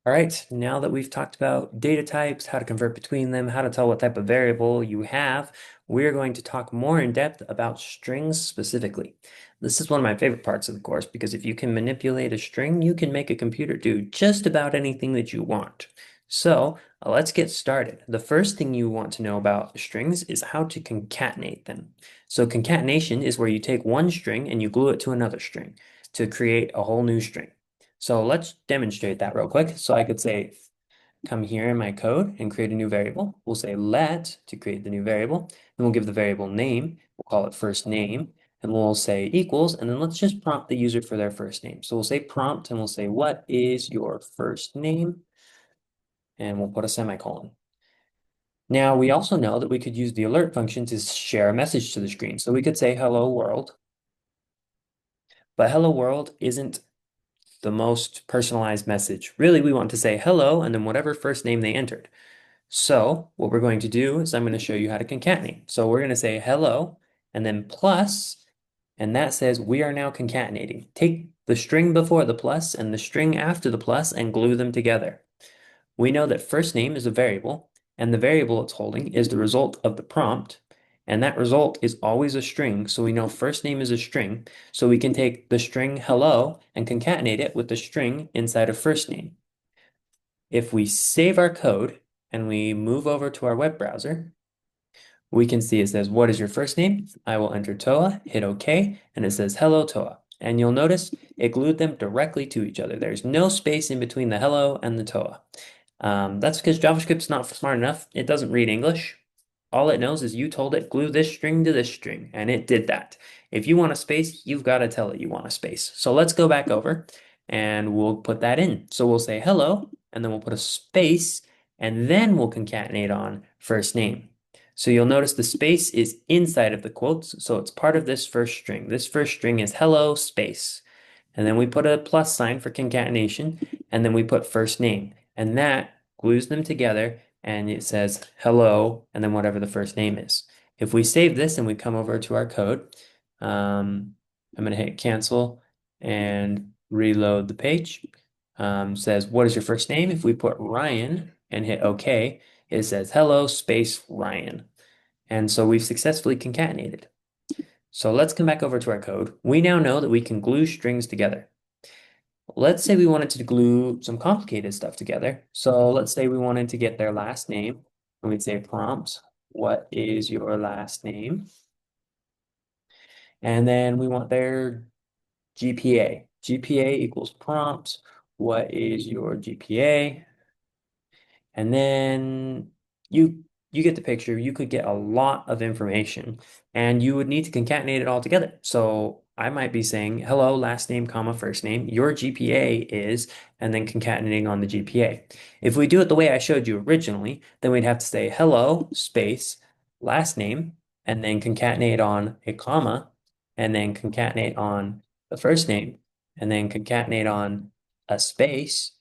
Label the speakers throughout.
Speaker 1: All right, now that we've talked about data types, how to convert between them, how to tell what type of variable you have, we're going to talk more in depth about strings specifically. This is one of my favorite parts of the course because if you can manipulate a string, you can make a computer do just about anything that you want. So let's get started. The first thing you want to know about strings is how to concatenate them. So concatenation is where you take one string and you glue it to another string to create a whole new string. So let's demonstrate that real quick. So I could say, come here in my code and create a new variable. We'll say let to create the new variable. And we'll give the variable name. We'll call it first name. And we'll say equals. And then let's just prompt the user for their first name. So we'll say prompt and we'll say, what is your first name? And we'll put a semicolon. Now we also know that we could use the alert function to share a message to the screen. So we could say hello world, but hello world isn't the most personalized message. Really, we want to say hello and then whatever first name they entered. So what we're going to do is I'm going to show you how to concatenate. So we're going to say hello and then plus, and that says we are now concatenating. Take the string before the plus and the string after the plus and glue them together. We know that first name is a variable, and the variable it's holding is the result of the prompt, and that result is always a string, so we know first name is a string, so we can take the string hello and concatenate it with the string inside of first name. If we save our code and we move over to our web browser, we can see it says, what is your first name? I will enter Toa, hit OK, and it says hello Toa. And you'll notice it glued them directly to each other. There's no space in between the hello and the Toa. That's because JavaScript's not smart enough. It doesn't read English. All it knows is you told it glue this string to this string, and it did that. If you want a space, you've got to tell it you want a space. So let's go back over and we'll put that in. So we'll say hello, and then we'll put a space, and then we'll concatenate on first name. So you'll notice the space is inside of the quotes, so it's part of this first string. This first string is hello space. And then we put a plus sign for concatenation, and then we put first name. And that glues them together, and it says hello, and then whatever the first name is. If we save this and we come over to our code, I'm going to hit cancel and reload the page. Says, what is your first name? If we put Ryan and hit OK, it says hello space Ryan. And so we've successfully concatenated. So let's come back over to our code. We now know that we can glue strings together. Let's say we wanted to glue some complicated stuff together. So let's say we wanted to get their last name, and we'd say prompt, what is your last name? And then we want their GPA. GPA equals prompt, what is your GPA? And then you get the picture. You could get a lot of information and you would need to concatenate it all together. So I might be saying, hello, last name, comma, first name, your GPA is, and then concatenating on the GPA. If we do it the way I showed you originally, then we'd have to say hello, space, last name, and then concatenate on a comma, and then concatenate on the first name, and then concatenate on a space,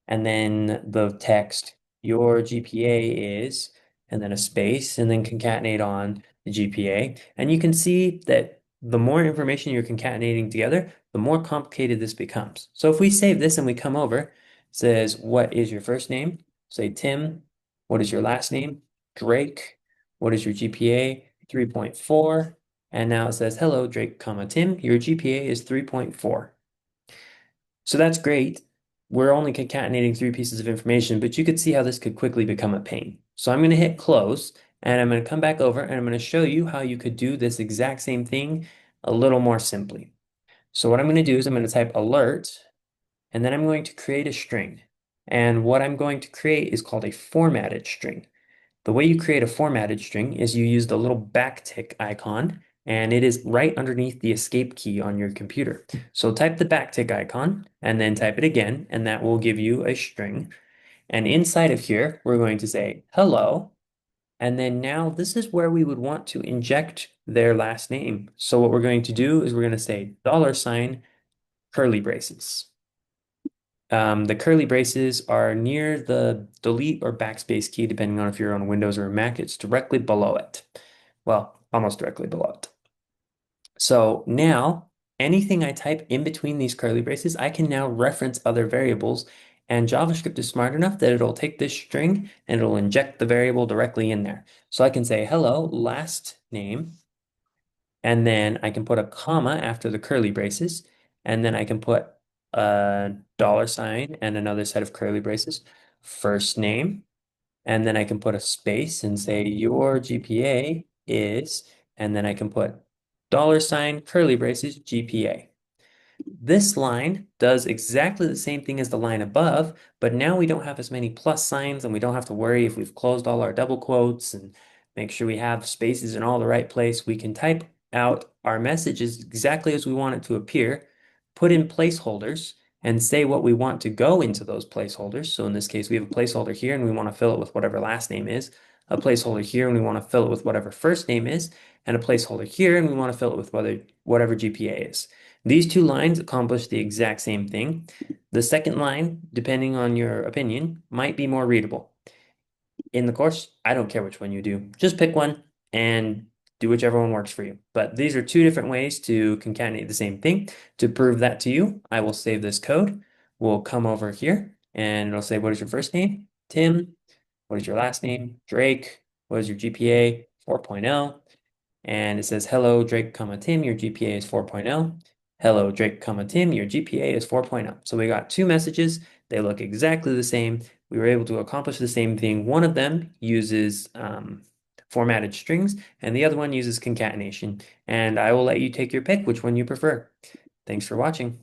Speaker 1: and then the text your GPA is, and then a space, and then concatenate on the GPA. And you can see that the more information you're concatenating together, the more complicated this becomes. So if we save this and we come over, it says, what is your first name? Say Tim. What is your last name? Drake. What is your GPA? 3.4. And now it says, hello, Drake, comma, Tim. Your GPA is 3.4. So that's great. We're only concatenating three pieces of information, but you could see how this could quickly become a pain. So I'm going to hit close and I'm going to come back over and I'm going to show you how you could do this exact same thing a little more simply. So what I'm going to do is I'm going to type alert and then I'm going to create a string. And what I'm going to create is called a formatted string. The way you create a formatted string is you use the little backtick icon, and it is right underneath the escape key on your computer. So type the backtick icon and then type it again, and that will give you a string. And inside of here, we're going to say hello. And then now this is where we would want to inject their last name. So what we're going to do is we're going to say $ curly braces. The curly braces are near the delete or backspace key, depending on if you're on Windows or Mac. It's directly below it. Well, almost directly below it. So now anything I type in between these curly braces, I can now reference other variables And JavaScript is smart enough that it'll take this string and it'll inject the variable directly in there. So I can say, hello, last name, and then I can put a comma after the curly braces, and then I can put a dollar sign and another set of curly braces, first name, and then I can put a space and say your GPA is, and then I can put dollar sign, curly braces, GPA. This line does exactly the same thing as the line above, but now we don't have as many plus signs and we don't have to worry if we've closed all our double quotes and make sure we have spaces in all the right place. We can type out our messages exactly as we want it to appear, put in placeholders, and say what we want to go into those placeholders. So in this case, we have a placeholder here and we want to fill it with whatever last name is, a placeholder here and we want to fill it with whatever first name is, and a placeholder here and we want to fill it with whatever GPA is. These two lines accomplish the exact same thing. The second line, depending on your opinion, might be more readable. In the course, I don't care which one you do. Just pick one and do whichever one works for you. But these are two different ways to concatenate the same thing. To prove that to you, I will save this code. We'll come over here and it'll say, what is your first name? Tim. What is your last name? Drake. What is your GPA? 4.0. And it says, hello, Drake, comma, Tim, your GPA is 4.0. Hello, Drake, comma, Tim, your GPA is 4.0. So we got two messages. They look exactly the same. We were able to accomplish the same thing. One of them uses formatted strings, and the other one uses concatenation. And I will let you take your pick, which one you prefer. Thanks for watching.